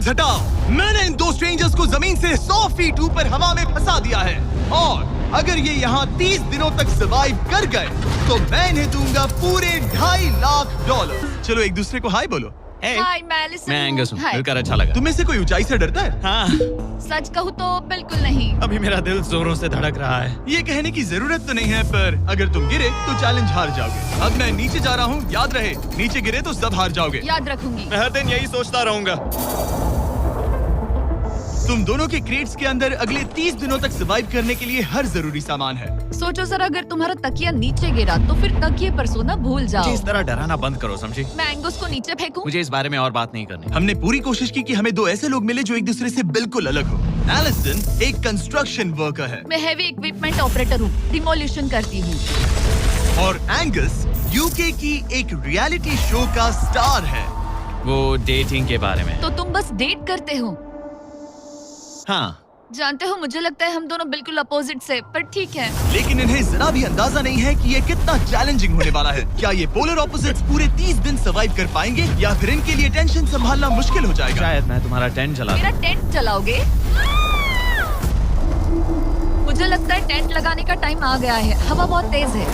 Tents हटाओ। मैंने इन दो स्ट्रेंजर्स को जमीन से 100 फीट ऊपर हवा में फंसा दिया है और अगर ये यहाँ 30 दिनों तक सर्वाइव कर गए तो मैं इन्हें दूंगा पूरे $2.5 चलो एक दूसरे को हाय बोलो। हाय, मैं एलिसन मैं हूँ। एंगस हूँ। हाय। मिलकर अच्छा लगा। तुम्हें से कोई ऊंचाई से डरता है? हाँ, सच कहूँ तो बिल्कुल नहीं। अभी मेरा दिल जोरों से धड़क रहा है। ये कहने की जरूरत तो नहीं है, पर अगर तुम गिरे तो चैलेंज हार जाओगे। अब मैं नीचे जा रहा हूँ, याद रहे नीचे गिरे तो सब हार जाओगे। याद रखूंगी। मैं हर दिन यही सोचता रहूंगा। तुम दोनों के क्रेट्स के अंदर अगले 30 दिनों तक सर्वाइव करने के लिए हर जरूरी सामान है। सोचो सर, अगर तुम्हारा तकिया नीचे गिरा तो फिर तकिए पर सोना भूल जाओ। मुझे इस तरह डराना बंद करो, समझी? मैं एंगस को नीचे फेंकूं? मुझे इस बारे में और बात नहीं करनी। हमने पूरी कोशिश की कि हमें दो ऐसे लोग मिले जो एक दूसरे से बिल्कुल अलग हो। एलिसन एक कंस्ट्रक्शन वर्कर है मैं हेवी इक्विपमेंट ऑपरेटर हूँ, डिमोलिशन करती हूँ। और एंगस यूके की एक रियलिटी शो का स्टार है। वो डेटिंग के बारे में। तो तुम बस डेट करते हो? हाँ, जानते हो, मुझे लगता है हम दोनों बिल्कुल अपोजिट से, पर ठीक है। लेकिन इन्हें जरा भी अंदाजा नहीं है कि ये कितना चैलेंजिंग होने वाला है। क्या ये पोलर ऑपोजिट्स पूरे 30 दिन सर्वाइव कर पाएंगे या फिर इनके लिए टेंशन संभालना मुश्किल हो जाएगा? शायद मैं तुम्हारा टेंट चला मेरा टेंट चलाओगे? मुझे लगता है टेंट लगाने का टाइम आ गया है। हवा बहुत तेज है।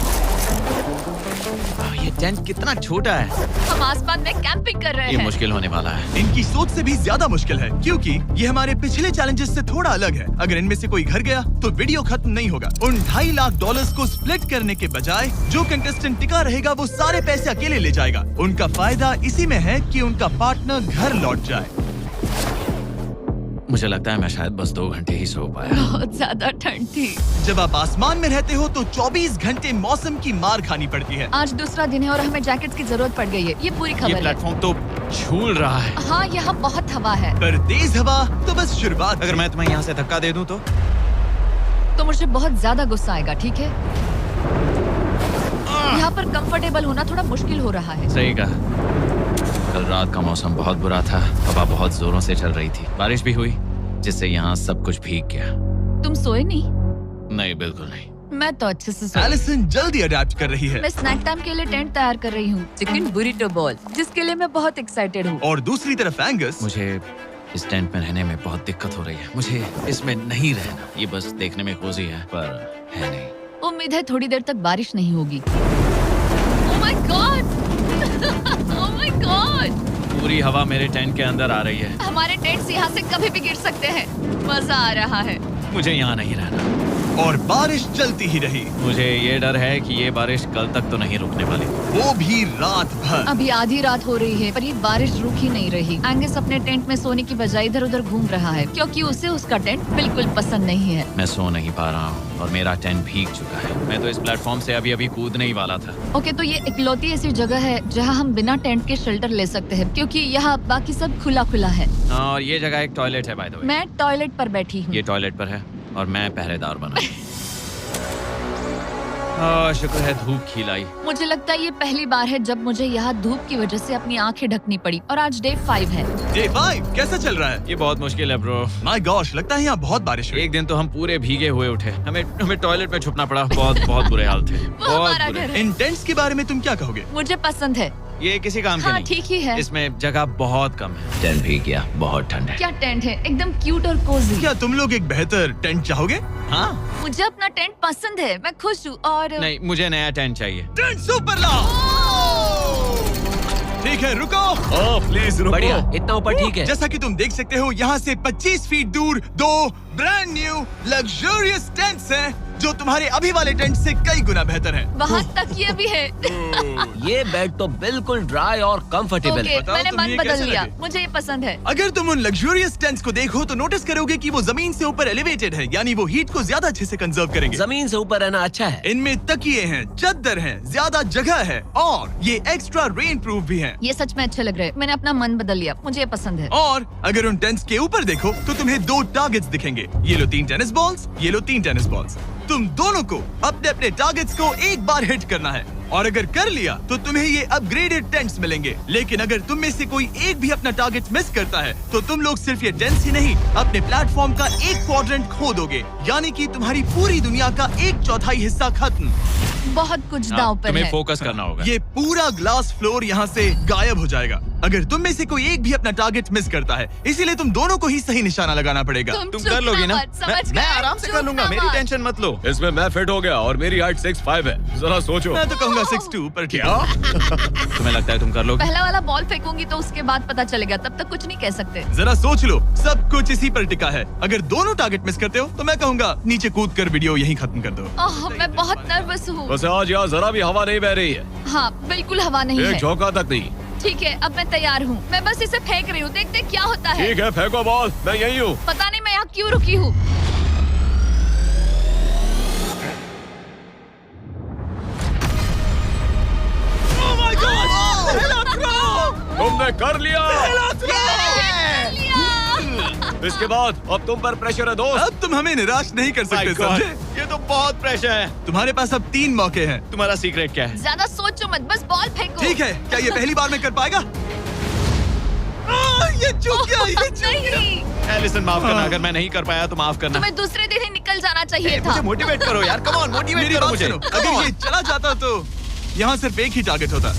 ये टेंट कितना छोटा है। हम आसमान में कैंपिंग कर रहे ये हैं। मुश्किल होने वाला है। इनकी सोच से भी ज्यादा मुश्किल है क्योंकि ये हमारे पिछले चैलेंजेस से थोड़ा अलग है। अगर इनमें से कोई घर गया तो वीडियो खत्म नहीं होगा। उन $2.5 को स्प्लिट करने के बजाय जो कंटेस्टेंट टिका रहेगा वो सारे पैसे अकेले ले जाएगा। उनका फायदा इसी में है कि उनका पार्टनर घर लौट जाए। मुझे लगता है मैं शायद बस 2 घंटे ही सो पाया। बहुत ज्यादा ठंड थी। जब आप आसमान में रहते हो तो 24 घंटे मौसम की मार खानी पड़ती है। आज दूसरा दिन है और हमें जैकेट्स की जरूरत पड़ गई है। ये पूरी ये खबर है। प्लेटफॉर्म तो झूल रहा है। हाँ, यहाँ बहुत हवा है। पर तेज हवा तो बस शुरुआत। अगर मैं तुम्हें यहाँ से धक्का दे दूं तो मुझे बहुत ज्यादा गुस्सा आएगा, ठीक है? यहाँ पर कंफर्टेबल होना थोड़ा मुश्किल हो रहा है। सही कहा। कल रात का मौसम बहुत बुरा था। हवा बहुत जोरों से चल रही थी। बारिश भी हुई जिससे यहाँ सब कुछ भीग गया। तुम सोए नहीं? नहीं, बिल्कुल नहीं। मैं तो अच्छे से सोई। एलिसन जल्दी अडेप्ट कर रही है मैं स्नैक टाइम के लिए टेंट तैयार कर रही हूँ, चिकन बुरिटो बॉल, जिसके लिए मैं बहुत एक्साइटेड हूँ। और दूसरी तरफ एंगस मुझे इस टेंट में रहने में बहुत दिक्कत हो रही है। मुझे इसमें नहीं रहना। ये बस देखने में कोजी है पर है नहीं। उम्मीद है थोड़ी देर तक बारिश नहीं होगी। Oh my God! Oh my God! पूरी हवा मेरे टेंट के अंदर आ रही है। हमारे टेंट्स यहाँ से कभी भी गिर सकते हैं। मजा आ रहा है। मुझे यहाँ नहीं रहना। और बारिश चलती ही रही। मुझे ये डर है कि ये बारिश कल तक तो नहीं रुकने वाली। वो भी रात भर। अभी आधी रात हो रही है पर ये बारिश रुक ही नहीं रही। एंगस अपने टेंट में सोने की बजाय इधर उधर घूम रहा है क्योंकि उसे उसका टेंट बिल्कुल पसंद नहीं है। मैं सो नहीं पा रहा हूँ और मेरा टेंट भीग चुका है। मैं तो इस प्लेटफॉर्म से अभी कूदने ही वाला था। ओके, तो ये इकलौती ऐसी जगह है जहाँ हम बिना टेंट के शेल्टर ले सकते हैं क्योंकि यहाँ बाकी सब खुला खुला है। और ये जगह एक टॉयलेट है बाय द वे। मैं टॉयलेट पर बैठी हूँ। ये टॉयलेट पर है और मैं पहरेदार बना। शुक्र है धूप खिलाई। मुझे लगता है ये पहली बार है जब मुझे यहाँ धूप की वजह से अपनी आंखें ढकनी पड़ी और आज डे 5 है। डे 5 कैसा चल रहा है? ये बहुत मुश्किल है ब्रो। माय गॉश, लगता है यहाँ बहुत बारिश हुई। एक दिन तो हम पूरे भीगे हुए उठे। हमें टॉयलेट में छुपना पड़ा। बहुत बुरे हाल थे। वो हमारा घर है। इन टेंट्स के बारे में तुम क्या कहोगे? मुझे पसंद है। ये किसी काम का हाँ, नहीं। ठीक ही है। इसमें जगह बहुत कम है। टेंट भीग गया, बहुत ठंड है। क्या टेंट है, एकदम क्यूट और कोजी। क्या तुम लोग एक बेहतर टेंट चाहोगे? हाँ? मुझे अपना टेंट पसंद है, मैं खुश हूँ। और नहीं, मुझे नया टेंट चाहिए। टेंट सुपर लाओ। ठीक है, रुको। प्लीज रुको। बढ़िया, इतना ऊपर ठीक है। जैसा कि तुम देख सकते हो यहाँ से 25 फीट दूर 2 ब्रांड न्यू लग्जरियस टेंट्स हैं जो तुम्हारे अभी वाले टेंट से कई गुना बेहतर हैं। वहाँ तकिए भी है। ये बेड तो बिल्कुल ड्राई और कंफर्टेबल ओके, है। बताओ मैंने तुम्हें मन ये बदल कैसे लिया। लगे? मुझे ये पसंद है। अगर तुम उन लग्जरियस टेंट्स को देखो तो नोटिस करोगे कि वो जमीन से ऊपर एलिवेटेड है, यानी वो हीट को ज्यादा अच्छे से कंजर्व करेंगे। जमीन से ऊपर रहना अच्छा है। इनमें तकिए हैं, चद्दर हैं, ज्यादा जगह है और ये एक्स्ट्रा रेन प्रूफ भी हैं। ये सच में अच्छे लग रहे हैं। मैंने अपना मन बदल लिया, मुझे ये पसंद है। और अगर उन टेंट्स के ऊपर देखो तो तुम्हें 2 टारगेट्स दिखेंगे। ये लो 3 टेनिस बॉल्स, ये लो 3 टेनिस बॉल्स। तुम दोनों को अपने अपने टारगेट्स को एक बार हिट करना है और अगर कर लिया तो तुम्हें ये अपग्रेडेड टेंट्स मिलेंगे। लेकिन अगर तुम में से कोई एक भी अपना टारगेट मिस करता है तो तुम लोग सिर्फ ये टेंट्स ही नहीं, अपने प्लेटफॉर्म का एक क्वाड्रेंट खो दोगे, यानी कि तुम्हारी पूरी दुनिया का 1/4 हिस्सा खत्म। बहुत कुछ दांव पर तुम्हें है। फोकस करना होगा। ये पूरा ग्लास फ्लोर यहाँ से गायब हो जाएगा अगर तुम में से कोई एक भी अपना टारगेट मिस करता है, इसीलिए तुम दोनों को ही सही निशाना लगाना पड़ेगा। तुम चुप कर लोगी ना? मत, समझ मैं गए? आराम से चुप कर लूंगा, ना मेरी मत। टेंशन मत लो। इसमें मैं फिट हो गया और मेरी हाइट 6'5" है। जरा सोचो। मैं तो कहूँगा 6'2", पर क्या? तुम्हें लगता है तुम कर लोगे? पहला वाला बॉल फेंकूंगी तो उसके बाद पता चलेगा, तब तक कुछ नहीं कह सकते। जरा सोच लो, सब कुछ इसी पर टिका है। अगर दोनों टारगेट मिस करते हो तो मैं कहूँगा नीचे कूद कर वीडियो यहीं खत्म कर दो। ओह, मैं बहुत नर्वस हूँ। बस आज यहाँ जरा भी हवा नहीं बह रही है, हाँ, बिल्कुल हवा नहीं एक है। झोंका तक नहीं। ठीक है, अब मैं तैयार हूँ। मैं बस इसे फेंक रही हूँ, देखते क्या होता है। ठीक है, फेंको बॉल, मैं यही हूँ। पता नहीं मैं यहाँ क्यों रुकी हूँ। तुमने कर लिया। लिया। इसके बाद अब तुम पर प्रेशर है दोस्त। अब तुम हमें निराश नहीं कर सकते, समझे? ये तो बहुत प्रेशर है। तुम्हारे पास अब 3 मौके हैं। तुम्हारा सीक्रेट क्या है? ज्यादा सोचो मत, बस बॉल फेंको। ठीक है, क्या ये पहली बार में कर पाएगा? ये चूक गया, ये चूक गया। नहीं, एलिसन माफ करना, हाँ। अगर मैं नहीं कर पाया तो माफ करना। तुम्हें दूसरे दिन ही निकल जाना चाहिए था। मुझे मोटिवेट करो यार, कम ऑन मोटिवेट मेरी करो बात मुझे। सुनो, अगर ये चला जाता तो यहाँ सिर्फ एक ही टारगेट होता।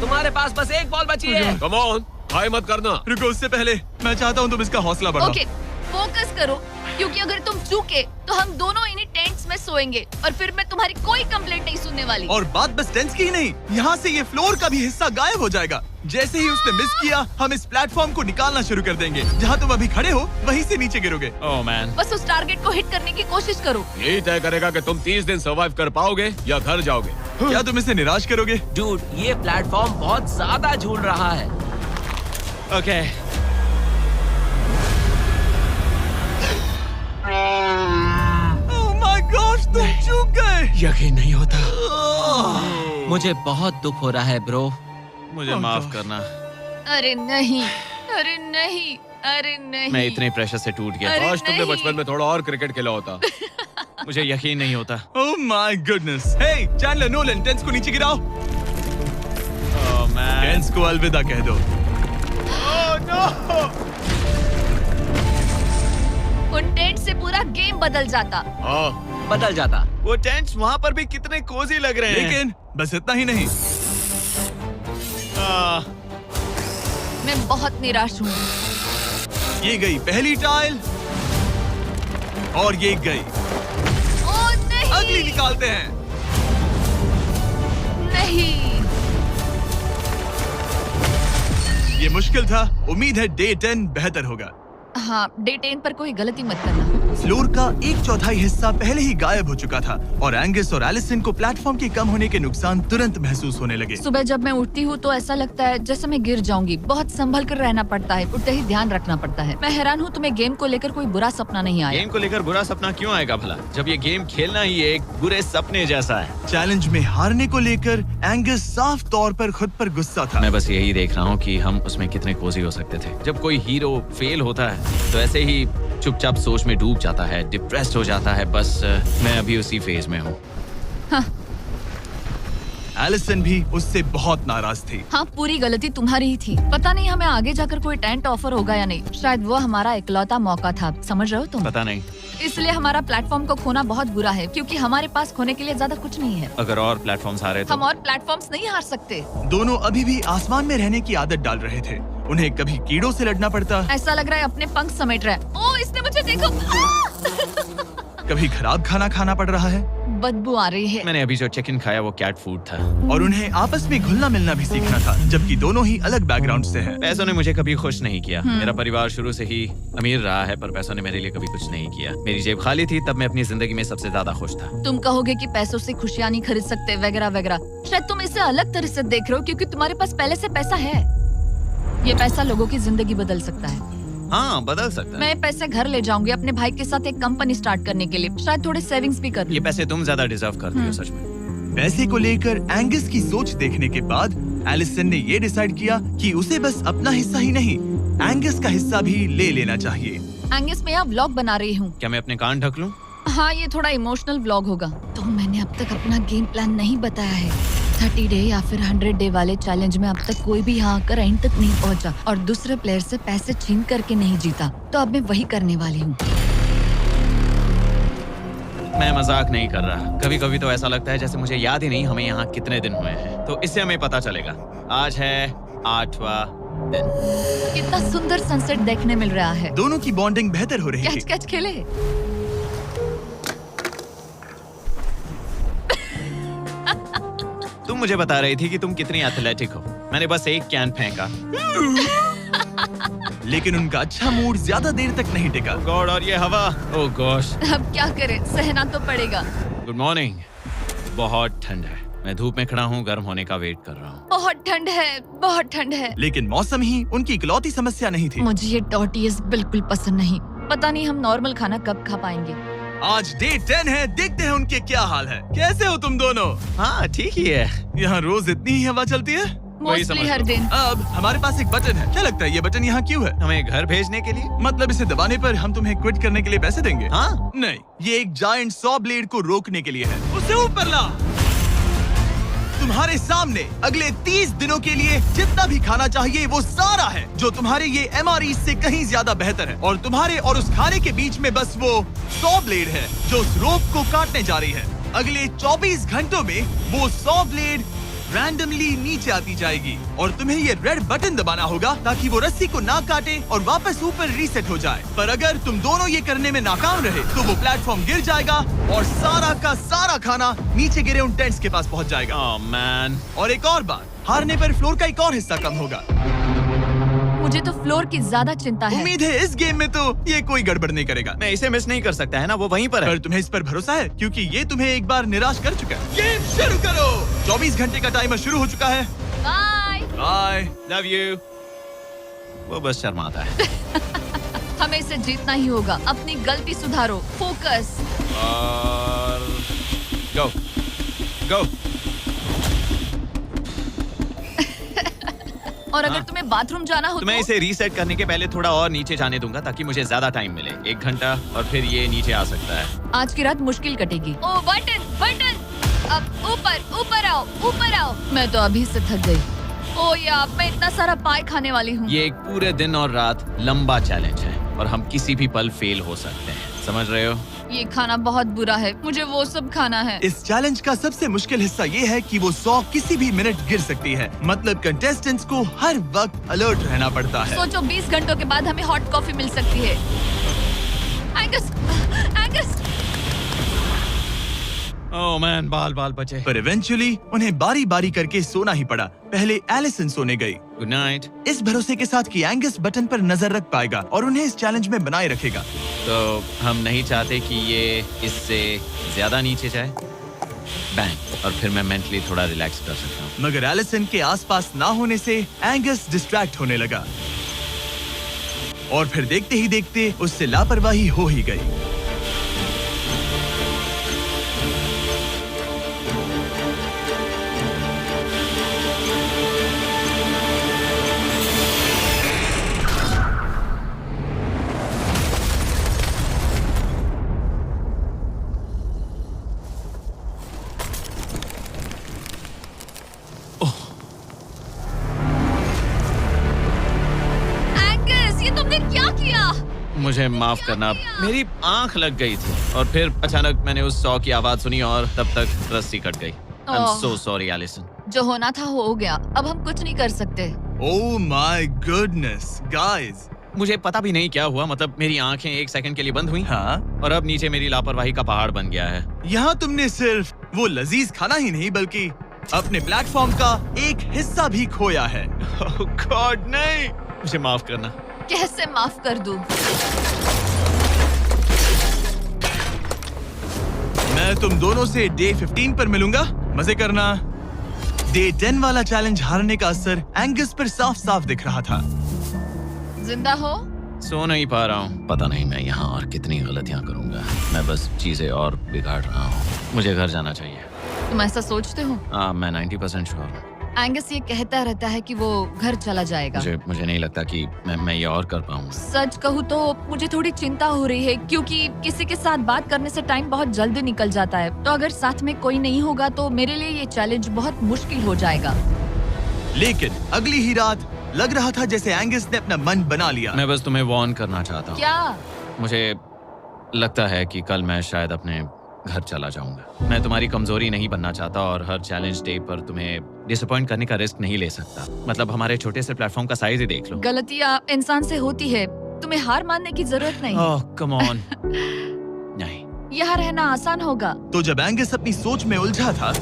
तुम्हारे पास बस एक बॉल बची है। कम ऑन, हाई मत करना। रुको, उससे पहले मैं चाहता हूँ तुम इसका हौसला बढ़ाओ। ओके, फोकस करो, क्योंकि अगर तुम चूके तो हम दोनों इन्हीं टेंट्स में सोएंगे और फिर मैं तुम्हारी कोई कंप्लेंट नहीं सुनने वाली। और बात बस टेंस की ही नहीं, यहाँ से ये फ्लोर का भी हिस्सा गायब हो जाएगा। जैसे ही उसने मिस किया, हम इस प्लेटफॉर्म को निकालना शुरू कर देंगे। जहाँ तुम अभी खड़े हो, वहीं से नीचे गिरोगे। ओह मैन, बस उस टारगेट को हिट करने की कोशिश करो। यही तय करेगा कि तुम 30 दिन सर्वाइव कर पाओगे या घर जाओगे। क्या तुम इसे निराश करोगे? डूड, ये प्लेटफॉर्म बहुत ज्यादा झूल रहा है। ओके। ओह माय गॉड, तुम चूक गए। यकीन नहीं होता। मुझे बहुत दुख हो रहा है ब्रो। मुझे Oh माफ God. करना, अरे नहीं, अरे नहीं, अरे नहीं। मैं इतने प्रेशर से टूट गया। अरे काश तुमने नहीं। बचपन में थोड़ा और क्रिकेट खेला होता। मुझे यकीन नहीं होता। Oh my goodness. Hey Chandler, Nolan, टेंस को नीचे गिराओ। ओह मैन, टेंस को अलविदा कह दो। उन टेंट से पूरा गेम बदल जाता। हाँ, बदल जाता। वो टेंट्स वहाँ पर भी कितने कोजी लग रहे हैं। लेकिन बस इतना ही नहीं, आह, मैं बहुत निराश हूँ। ये गई पहली टाइल और ये गई। ओह नहीं, अगली निकालते हैं। नहीं। ये मुश्किल था, उम्मीद है डे 10 बेहतर होगा। हाँ, डे 10 पर कोई गलती मत करना। फ्लोर का 1/4 हिस्सा पहले ही गायब हो चुका था और एंगस और एलिसन को प्लेटफॉर्म के कम होने के नुकसान तुरंत महसूस होने लगे। सुबह जब मैं उठती हूँ तो ऐसा लगता है जैसे मैं गिर जाऊंगी। बहुत संभल कर रहना पड़ता है, उठते ही ध्यान रखना पड़ता है। मैं हैरान हूँ तुम्हें गेम को लेकर कोई बुरा सपना नहीं आया। गेम को लेकर बुरा सपना क्यों आएगा भला, जब ये गेम खेलना ही एक बुरे सपने जैसा है। चैलेंज में हारने को लेकर एंगस साफ तौर पर खुद पर गुस्सा था। मैं बस यही देख रहा हूँ कि हम उसमें कितने कोजी हो सकते थे। जब कोई हीरो फेल होता है तो ऐसे ही चुपचाप सोच में डूब जाता है, डिप्रेस्ड हो जाता है। बस मैं अभी उसी फेज में हूँ। एलिसन भी उससे बहुत नाराज थी। हाँ, पूरी गलती तुम्हारी ही थी। पता नहीं हमें आगे जाकर कोई टेंट ऑफर होगा या नहीं। शायद वो हमारा इकलौता मौका था, समझ रहे हो तुम? पता नहीं, इसलिए हमारा प्लेटफॉर्म को खोना बहुत बुरा है, क्योंकि हमारे पास खोने के लिए ज्यादा कुछ नहीं है। अगर और प्लेटफॉर्म्स आ रहे हम तो। और प्लेटफॉर्म्स नहीं हार सकते। दोनों अभी भी आसमान में रहने की आदत डाल रहे थे। उन्हें कभी कीड़ों से लड़ना पड़ता, ऐसा लग रहा है अपने पंख समेट रहा है। ओह, इसने मुझे देखो। कभी खराब खाना खाना पड़ रहा है बदबू आ रही है। मैंने अभी जो चिकन खाया वो कैट फूड था। और उन्हें आपस में घुलना मिलना भी सीखना था, जबकि दोनों ही अलग बैकग्राउंड से हैं। पैसों ने मुझे कभी खुश नहीं किया। मेरा परिवार शुरू से ही अमीर रहा है, पर पैसों ने मेरे लिए कभी कुछ नहीं किया। मेरी जेब खाली थी तब मैं अपनी जिंदगी में सबसे ज्यादा खुश था। तुम कहोगे कि पैसों से खुशियां नहीं खरीद सकते वगैरह वगैरह। शायद तुम इसे अलग तरह से देख रहे हो, क्योंकि तुम्हारे पास पहले से पैसा है। ये पैसा लोगों की जिंदगी बदल सकता है। हाँ, बदल सकता है। मैं पैसे घर ले जाऊंगी अपने भाई के साथ एक कंपनी स्टार्ट करने के लिए। शायद थोड़े सेविंग्स भी कर लूं। ये पैसे तुम ज्यादा डिजर्व करती हो सच में। पैसे को लेकर एंगस की सोच देखने के बाद एलिसन ने ये डिसाइड किया कि उसे बस अपना हिस्सा ही नहीं, एंगस का हिस्सा भी ले लेना चाहिए। एंगस, मैं यहाँ व्लॉग बना रही हूँ। क्या मैं अपने कान ढक लूं? हाँ, ये थोड़ा इमोशनल व्लॉग होगा। तो मैंने अब तक अपना गेम प्लान नहीं बताया है। 30 डे या फिर 100 डे वाले चैलेंज में अब तक कोई भी यहाँ आकर एंड तक नहीं पहुँचा और दूसरे प्लेयर से पैसे छीन करके नहीं जीता, तो अब मैं वही करने वाली हूँ। मैं मजाक नहीं कर रहा। कभी कभी तो ऐसा लगता है जैसे मुझे याद ही नहीं हमें यहाँ कितने दिन हुए हैं। तो इससे हमें पता चलेगा। आज है 8वां दिन। कितना सुंदर सनसेट देखने मिल रहा है। दोनों की बॉन्डिंग बेहतर हो रही कैच है। कैच खेले। तुम मुझे बता रही थी कि तुम कितनी एथलेटिक हो। मैंने बस एक कैन फेंका। लेकिन उनका अच्छा मूड ज्यादा देर तक नहीं टिका। गॉड, और ये हवा। ओह गॉश। अब क्या करें, सहना तो पड़ेगा। Good morning. बहुत ठंड है। मैं धूप में खड़ा हूँ, गर्म होने का वेट कर रहा हूँ। बहुत ठंड है, बहुत ठंड है। लेकिन मौसम ही उनकी इकलौती समस्या नहीं थी। मुझे ये टॉर्टियस बिल्कुल पसंद नहीं। पता नहीं हम नॉर्मल खाना कब खा पाएंगे। आज डे 10 है, देखते हैं उनके क्या हाल है। कैसे हो तुम दोनों? हाँ ठीक ही है। यहाँ रोज इतनी ही हवा चलती है? वही समझ मोस्टली हर लो। दिन। अब हमारे पास एक बटन है। क्या लगता है ये बटन यहाँ क्यों है? हमें घर भेजने के लिए? मतलब इसे दबाने पर हम तुम्हें क्विट करने के लिए पैसे देंगे? हाँ। नहीं, ये एक जायंट सॉ ब्लेड को रोकने के लिए है। उसे ऊपर ला। तुम्हारे सामने अगले 30 दिनों के लिए जितना भी खाना चाहिए वो सारा है, जो तुम्हारे ये MRE से कहीं ज्यादा बेहतर है। और तुम्हारे और उस खाने के बीच में बस वो सॉ ब्लेड है जो उस रोप को काटने जा रही है। अगले 24 घंटों में वो सॉ ब्लेड रैंडमली नीचे आती जाएगी और तुम्हें ये रेड बटन दबाना होगा ताकि वो रस्सी को ना काटे और वापस ऊपर रीसेट हो जाए। पर अगर तुम दोनों ये करने में नाकाम रहे तो वो प्लेटफॉर्म गिर जाएगा और सारा का सारा खाना नीचे गिरे उन टेंट्स के पास पहुंच जाएगा। Oh man. और एक और बात, हारने पर फ्लोर का एक और हिस्सा कम होगा। मुझे तो फ्लोर की ज्यादा चिंता है। उम्मीद है इस गेम में तो ये कोई गड़बड़ नहीं करेगा। मैं इसे मिस नहीं कर सकता है ना, वो वहीं पर है। पर तुम्हें इस पर भरोसा है क्योंकि ये तुम्हें एक बार निराश कर चुका है। गेम शुरू करो। 24 घंटे का टाइमर शुरू हो चुका है। बाय। बाय। Love you. वो बस शर्माता है। हमें इसे जीतना ही होगा। अपनी गलती सुधारो। फोकस। और गो गो। और अगर तुम्हें बाथरूम जाना हो तो मैं इसे रीसेट करने के पहले थोड़ा और नीचे जाने दूंगा ताकि मुझे ज्यादा टाइम मिले। 1 घंटा और फिर ये नीचे आ सकता है। आज की रात मुश्किल कटेगी। ओ बटन बटन। अब ऊपर ऊपर आओ, ऊपर आओ। मैं तो अभी से थक गई। ओ यार, मैं इतना सारा पाई खाने वाली हूँ। ये एक पूरे दिन और रात लंबा चैलेंज है और हम किसी भी पल फेल हो सकते हैं। समझ रहे हो? ये खाना बहुत बुरा है। मुझे वो सब खाना है। इस चैलेंज का सबसे मुश्किल हिस्सा ये है कि वो 100 किसी भी मिनट गिर सकती है। मतलब कंटेस्टेंट्स को हर वक्त अलर्ट रहना पड़ता है। सोचो 20 घंटों के बाद हमें हॉट कॉफी मिल सकती है। Angus, Angus. ओह मैन, बाल बाल बचे। पर इवेंचुअली उन्हें बारी बारी करके सोना ही पड़ा। पहले एलिसन सोने गई, गुड नाइट। इस भरोसे के साथ कि एंगस बटन पर नजर रख पाएगा और उन्हें इस चैलेंज में बनाए रखेगा। तो हम नहीं चाहते कि ये इससे ज्यादा नीचे जाए। बैंग। और फिर मैं मेंटली थोड़ा रिलैक्स कर सकता हूँ। मगर एलिसन के आसपास ना होने से एंगस डिस्ट्रैक्ट होने लगा और फिर देखते ही देखते उससे लापरवाही हो ही गई। एंगस, ये तुमने क्या किया? मुझे माफ करना, मेरी आंख लग गई थी और फिर अचानक मैंने उस 100 की आवाज सुनी और तब तक रस्सी कट गई। I'm oh. so sorry, Alison. जो होना था हो गया। अब हम कुछ नहीं कर सकते। ओह माय गुडनेस गाइस। मुझे पता भी नहीं क्या हुआ। मतलब मेरी आंखें 1 सेकंड के लिए बंद हुई हाँ, और अब नीचे मेरी लापरवाही का पहाड़ बन गया है। यहाँ तुमने सिर्फ वो लजीज खाना ही नहीं बल्कि अपने प्लेटफॉर्म का एक हिस्सा भी खोया है। Oh God, नहीं। मुझे माफ करना। कैसे माफ कर दूं? मैं तुम दोनों से डे 15 पर मिलूंगा। मजे करना। डे 10 वाला चैलेंज हारने का असर एंगस पर साफ साफ दिख रहा था। जिंदा हो? सो नहीं पा रहा हूँ। पता नहीं मैं यहाँ और कितनी गलतियाँ करूँगा। मैं बस चीजें और बिगाड़ रहा हूँ। मुझे घर जाना चाहिए। तुम ऐसा सोचते हो? हाँ, मैं 90% श्योर हूँ। एंगस ये कहता रहता है कि वो घर चला जाएगा। मुझे नहीं लगता कि मैं ये और कर पाऊंगा। सच कहूँ तो मुझे थोड़ी चिंता हो रही है, क्योंकि किसी के साथ बात करने से टाइम बहुत जल्दी निकल जाता है। तो अगर साथ में कोई नहीं होगा तो मेरे लिए ये चैलेंज बहुत मुश्किल हो जाएगा। लेकिन अगली ही रात लग रहा था जैसे एंगस ने अपना मन बना लिया। मैं बस तुम्हें वार्न करना चाहता हूँ। क्या? मुझे लगता है कि कल मैं शायद अपने घर चला जाऊंगा। मैं तुम्हारी कमजोरी नहीं बनना चाहता और हर चैलेंज डे पर तुम्हें डिसअपॉइंट करने का रिस्क नहीं ले सकता। मतलब हमारे छोटे से प्लेटफॉर्म का साइज ही देख लो। गलतियाँ इंसान से होती है, तुम्हें हार मानने की जरूरत नहीं। ओह कम ऑन। नहीं, यहाँ रहना आसान होगा। तो जब एंगस अपनी सोच में उलझा था,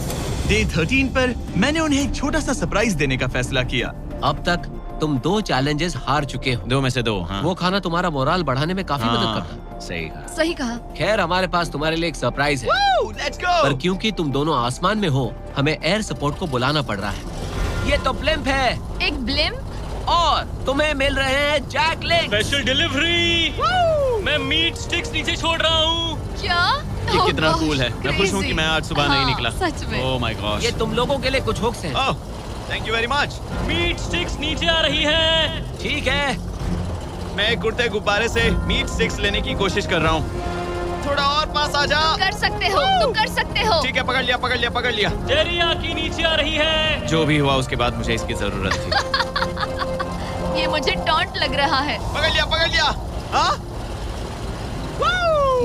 डे 13 पर मैंने उन्हें एक छोटा सा सरप्राइज देने का फैसला किया। अब तक तुम 2 चैलेंजेस हार चुके हो। 2 में से 2। हाँ। वो खाना तुम्हारा मोराल बढ़ाने में काफी मदद करता। सही कहा। सही कहा। खैर हमारे पास तुम्हारे लिए एक सरप्राइज है। Let's go. पर क्योंकि तुम दोनों आसमान में हो, हमें एयर सपोर्ट को बुलाना पड़ रहा है। ये तो ब्लिम्प है एक ब्लिम? और तुम्हें मिल रहे हैं जैक लिंक। Special delivery. मैं मीट स्टिक्स नीचे छोड़ रहा हूँ। क्या? ये Oh कितना gosh, कूल है। मैं खुश हूँ कि मैं आज सुबह नहीं हाँ, निकला। सच में। Oh my gosh. ये तुम लोगों के लिए कुछ हुक्स हैं। Oh thank you very much. Meat sticks नीचे आ रही है। ठीक है, मैं एक उड़ते गुब्बारे से मीट स्टिक्स लेने की कोशिश कर रहा हूँ। थोड़ा और पास आ जा। कर सकते हो, तुम कर सकते हो। ठीक है, पकड़ लिया पकड़ लिया पकड़ लिया। टेरियाकी नीचे आ रही है। जो भी हुआ उसके बाद मुझे इसकी जरूरत थी। ये मुझे टॉन्ट लग रहा है। पकड़ लिया पकड़ लिया। हाँ?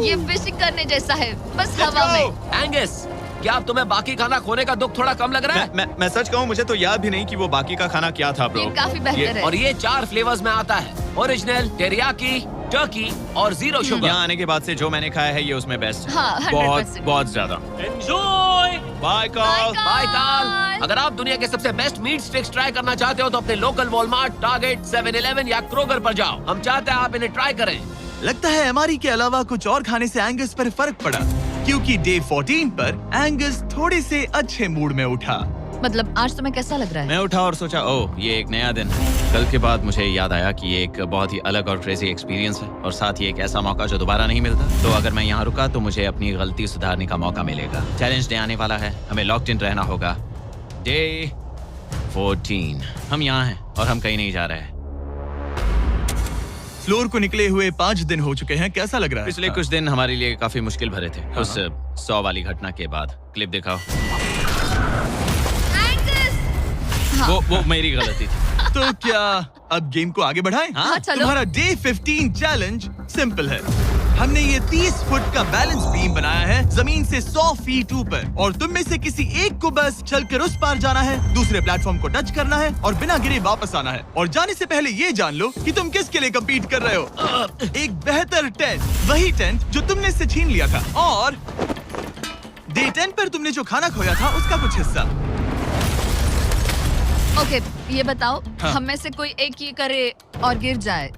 ये फिशिंग करने जैसा है, बस हवा में। एंगस, क्या अब तुम्हें बाकी खाना खोने का दुख थोड़ा कम लग रहा है? मैं सच कहूँ, मुझे तो याद भी नहीं कि वो बाकी का खाना क्या था ब्रो। ये काफी बेहतर है। और ये 4 फ्लेवर्स में आता है, ओरिजिनल, टेरियाकी, टर्की और 0 शुगर। यहाँ आने के बाद से जो मैंने खाया है ये उसमें बेस्ट है। हाँ, 100%। बहुत ज्यादा। एंजॉय। Bye call. बाय काल। अगर आप दुनिया के सबसे बेस्ट मीट स्टिक्स ट्राई करना चाहते हो तो अपने लोकल वॉलमार्ट, टारगेट, 7-Eleven या क्रोगर पर जाओ। हम चाहते हैं आप इन्हें ट्राई करें। लगता है एमआरई के अलावा कुछ और खाने से एंगस पर फर्क पड़ा, क्योंकि डे 14 पर एंगस थोड़े से अच्छे मूड में उठा। मतलब आज तुम्हें कैसा लग रहा है? मैं उठा और सोचा, ओह ये एक नया दिन है। कल के बाद मुझे याद आया कि ये एक बहुत ही अलग और क्रेजी एक्सपीरियंस है और साथ ही एक ऐसा मौका जो दोबारा नहीं मिलता। तो अगर मैं यहाँ रुका तो मुझे अपनी गलती सुधारने का मौका मिलेगा। चैलेंज डे आने वाला है, हमें लॉक्ड इन रहना होगा। डे 14 हम यहाँ हैं और हम कहीं नहीं जा रहे हैं। फ्लोर को निकले हुए 5 दिन हो चुके हैं, कैसा लग रहा है? पिछले कुछ दिन हमारे लिए काफी मुश्किल भरे थे। उस 100 वाली घटना के बाद। क्लिप दिखाओ। वो मेरी गलती थी। तो क्या अब गेम को आगे बढ़ाएं? हाँ, चलो। तुम्हारा डे 15 चैलेंज सिंपल है। हमने ये 30 फुट का बैलेंस बीम बनाया है जमीन से 100 फीट ऊपर, और तुम में से किसी एक को बस चलकर उस पार जाना है, दूसरे प्लेटफॉर्म को टच करना है और बिना गिरे वापस आना है। और जाने से पहले ये जान लो कि तुम किसके लिए कम्पीट कर रहे हो। एक बेहतर टेंट, वही टेंट जो तुमने इससे छीन लिया था, और डे 10 पर तुमने जो खाना खोया था उसका कुछ हिस्सा। ओके, ये बताओ, हाँ। हम में से कोई एक ये करे और गिर जाए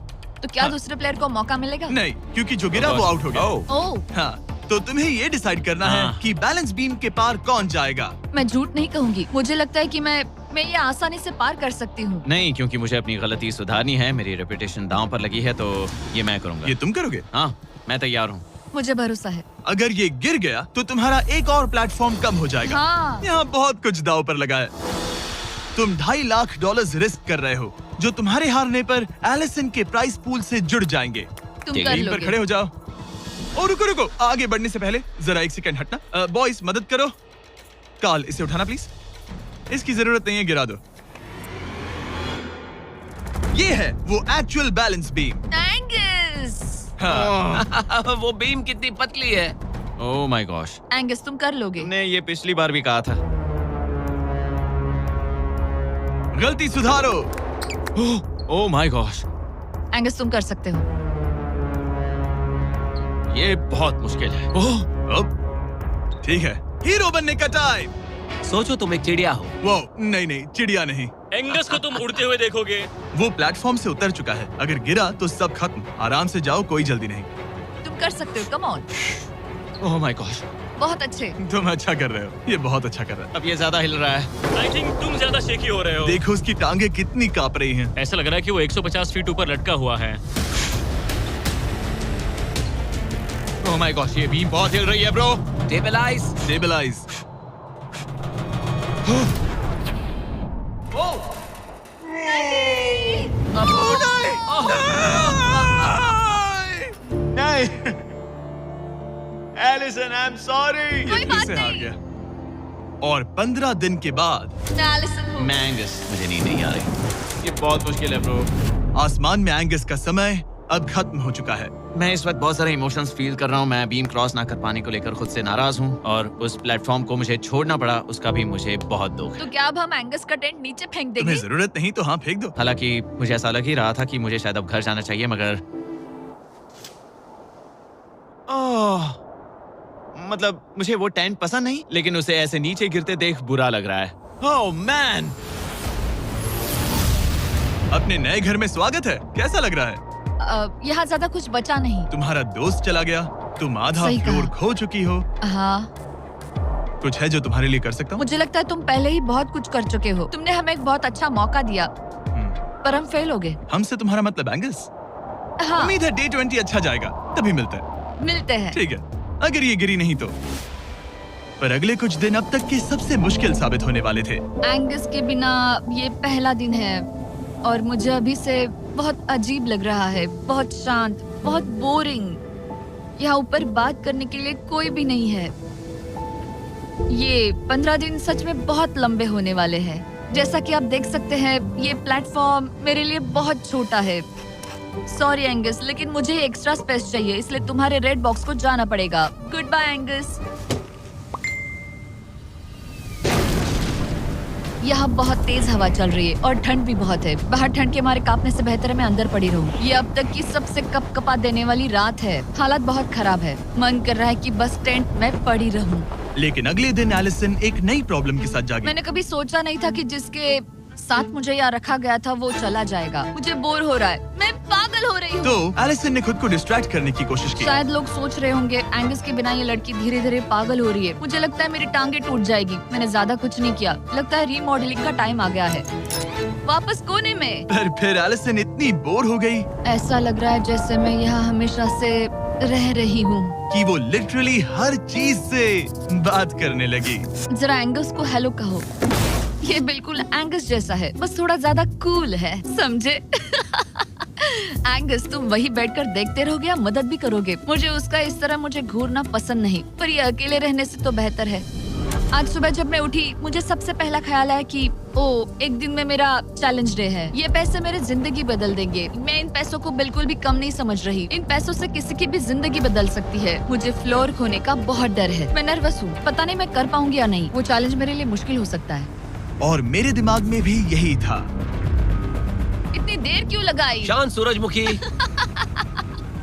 तो क्या हाँ। दूसरे प्लेयर को मौका मिलेगा? नहीं, क्योंकि जो गिरा वो आउट हो गया। ओह, हाँ, तो तुम्हें ये डिसाइड करना है हाँ। कि बैलेंस बीम के पार कौन जाएगा। मैं झूठ नहीं कहूंगी, मुझे लगता है कि मैं ये आसानी से पार कर सकती हूँ। नहीं, क्योंकि मुझे अपनी गलती सुधारनी है। मेरी रेपुटेशन दांव पर लगी है, तो ये मैं करूंगा। ये तुम करोगे? हाँ, मैं तैयार हूँ। मुझे भरोसा है। अगर ये गिर गया तो तुम्हारा एक और प्लेटफॉर्म कम हो जाएगा। हाँ। यहाँ बहुत कुछ दाव पर लगा है। तुम $2.5 लाख रिस्क कर रहे हो, जो तुम्हारे हारने पर एलिसन के प्राइस पूल से जुड़ जाएंगे। तुम ठीक कर है, टीम पर लोगे। खड़े हो जाओ। और रुको रुको, आगे बढ़ने से पहले जरा 1 सेकंड हटना। बॉयज मदद करो। कार्ल, इसे उठाना प्लीज। इसकी जरूरत नहीं है, गिरा दो। ये है वो एक्चुअल बैलेंस बीम। एंगस, हाँ। वो बीम कितनी पतली है। Oh my gosh. एंगस तुम कर लोगे। तुमने ये पिछली बार भी कहा था। गलती सुधारो। ओह माय गॉश, एंगस तुम कर सकते हो। ये बहुत मुश्किल है। अब ठीक है, हीरो बनने का टाइम। सोचो तुम एक चिड़िया हो। वो नहीं, चिड़िया नहीं। एंगस को तुम उड़ते हुए देखोगे। वो प्लेटफॉर्म से उतर चुका है। अगर गिरा तो सब खत्म। आराम से जाओ, कोई जल्दी नहीं। तुम कर सकते हो, come on. Oh my gosh, बहुत अच्छे। तुम अच्छा कर रहे हो, ये बहुत अच्छा कर रहा है। अब ये ज्यादा हिल रहा है। आई थिंक तुम ज्यादा शेकी हो रहे हो। देखो उसकी टांगे कितनी कांप रही हैं। ऐसा लग रहा है कि वो 150 फीट ऊपर लटका हुआ है। ओह माय गॉश, ये बीम बहुत हिल रही है bro. Stabilise. Stabilise. Allison, I am sorry. कोई बात से हार नहीं। गया। और 15 दिन के बाद मैं एलिसन हूँ। मैं एंगस, मुझे नींद नहीं आ रही। ये बहुत मुश्किल है ब्रो। आसमान में एंगस का समय अब खत्म हो चुका है। मैं इस वक्त बहुत सारे इमोशंस फील कर रहा हूँ। मैं बीम क्रॉस ना कर पाने को लेकर खुद से नाराज हूँ और उस प्लेटफॉर्म को मुझे छोड़ना पड़ा, उसका भी मुझे बहुत दुख है। तो क्या अब हम एंगस का टेंट नीचे फेंक देंगे? तुम्हें जरूरत नहीं तो हाँ फेंक दो। हालांकि मुझे ऐसा लग ही रहा था कि मुझे शायद अब घर जाना चाहिए, मगर मतलब मुझे वो टेंट पसंद नहीं, लेकिन उसे ऐसे नीचे गिरते देख बुरा लग रहा है। ओह मैन, अपने नए घर में स्वागत है। कैसा लग रहा है? यहाँ ज्यादा कुछ बचा नहीं। तुम्हारा दोस्त चला गया, तुम आधा सही कहा। फ्लोर खो चुकी हो। हाँ, कुछ है जो तुम्हारे लिए कर सकता हूँ? मुझे लगता है तुम पहले ही बहुत कुछ कर चुके हो। तुमने हमें एक बहुत अच्छा मौका दिया, पर हम फेल हो गए। हमसे तुम्हारा मतलब एंगस? हाँ, उम्मीद है डे 20 अच्छा जाएगा, तभी मिलते हैं। मिलते हैं। ठीक है, अगर ये गिरी नहीं तो। पर अगले कुछ दिन अब तक के सबसे मुश्किल साबित होने वाले थे। एंगस के बिना ये पहला दिन है और मुझे अभी से बहुत अजीब लग रहा है, बहुत शांत, बहुत बोरिंग। यहाँ ऊपर बात करने के लिए कोई भी नहीं है। ये 15 दिन सच में बहुत लंबे होने वाले हैं। जैसा कि आप देख सकते हैं, ये प्लेटफॉर्म मेरे लिए बहुत छोटा है। सॉरी एंगस, लेकिन मुझे एक्स्ट्रा स्पेस चाहिए, इसलिए तुम्हारे रेड बॉक्स को जाना पड़ेगा। Goodbye Angus. यहाँ बहुत तेज हवा चल रही है और ठंड भी बहुत है। बाहर ठंड के मारे कांपने से बेहतर है मैं अंदर पड़ी रहूं। ये अब तक की सबसे कपकपा देने वाली रात है। हालात बहुत खराब है। मन कर रहा है कि बस टेंट में पड़ी रहूं। लेकिन अगले दिन एलिसन एक नई प्रॉब्लम के साथ जागी। मैंने कभी सोचा नहीं था कि जिसके साथ मुझे यहाँ रखा गया था वो चला जाएगा। मुझे बोर हो रहा है, मैं पागल हो रही हूँ। तो एलिसन ने खुद को डिस्ट्रैक्ट करने की कोशिश की। शायद लोग सोच रहे होंगे एंगस के बिना ये लड़की धीरे धीरे पागल हो रही है। मुझे लगता है मेरी टांगे टूट जाएगी। मैंने ज्यादा कुछ नहीं किया, लगता है रीमॉडलिंग का टाइम आ गया है। वापस कोने में। पर फिर एलिसन इतनी बोर हो गई ऐसा लग रहा है जैसे मैं यहाँ हमेशा से रह रही हूँ। कि वो लिटरली हर चीज से बात करने लगी। जरा एंगस को हेलो कहो। ये बिल्कुल एंगस जैसा है, बस थोड़ा ज्यादा कूल है, समझे? एंगस, तुम वही बैठकर देखते रहोगे या मदद भी करोगे? मुझे उसका इस तरह मुझे घूरना पसंद नहीं, पर ये अकेले रहने से तो बेहतर है। आज सुबह जब मैं उठी, मुझे सबसे पहला ख्याल आया कि एक दिन में मेरा चैलेंज डे है। ये पैसे मेरी जिंदगी बदल देंगे। मैं इन पैसों को बिल्कुल भी कम नहीं समझ रही। इन पैसों से किसी की भी जिंदगी बदल सकती है। मुझे फ्लोर खोने का बहुत डर है। मैं नर्वस हूँ, पता नहीं मैं कर पाऊंगी या नहीं। वो चैलेंज मेरे लिए मुश्किल हो सकता है। और मेरे दिमाग में भी यही था। इतनी देर क्यों लगाई? शांत सूरजमुखी।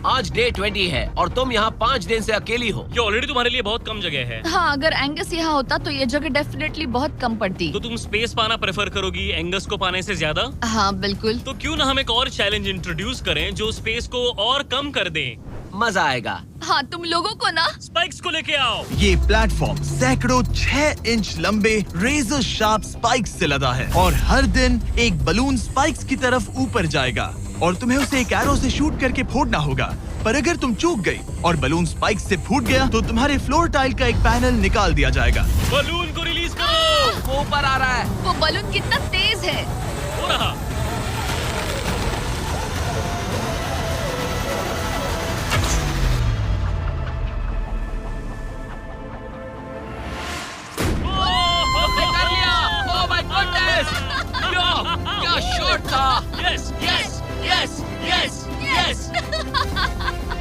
आज डे 20 है और तुम यहाँ 5 दिन से अकेली हो। ये ऑलरेडी तुम्हारे लिए बहुत कम जगह है। हाँ, अगर एंगस यहाँ होता तो ये जगह डेफिनेटली बहुत कम पड़ती। तो तुम स्पेस पाना प्रेफर करोगी एंगस को पाने से ज्यादा? हाँ बिल्कुल। तो क्यों ना हम एक और चैलेंज इंट्रोड्यूस करें जो स्पेस को और कम कर दे। मजा आएगा। हाँ, तुम लोगों को ना स्पाइक्स को लेके आओ। ये प्लेटफॉर्म सैकड़ों 6 इंच लंबे रेजर शार्प स्पाइक्स से लदा है और हर दिन एक बलून स्पाइक्स की तरफ ऊपर जाएगा और तुम्हें उसे एक एरो से शूट करके फोड़ना होगा। पर अगर तुम चूक गई और बलून स्पाइक्स से फूट गया तो तुम्हारे फ्लोर टाइल का एक पैनल निकाल दिया जाएगा। बलून को रिलीज करो। वो ऊपर आ रहा है। वो बलून कितना तेज है। हो रहा। उसने कर लिया। Oh my goodness. क्या शॉट था। Yes yes yes yes yes.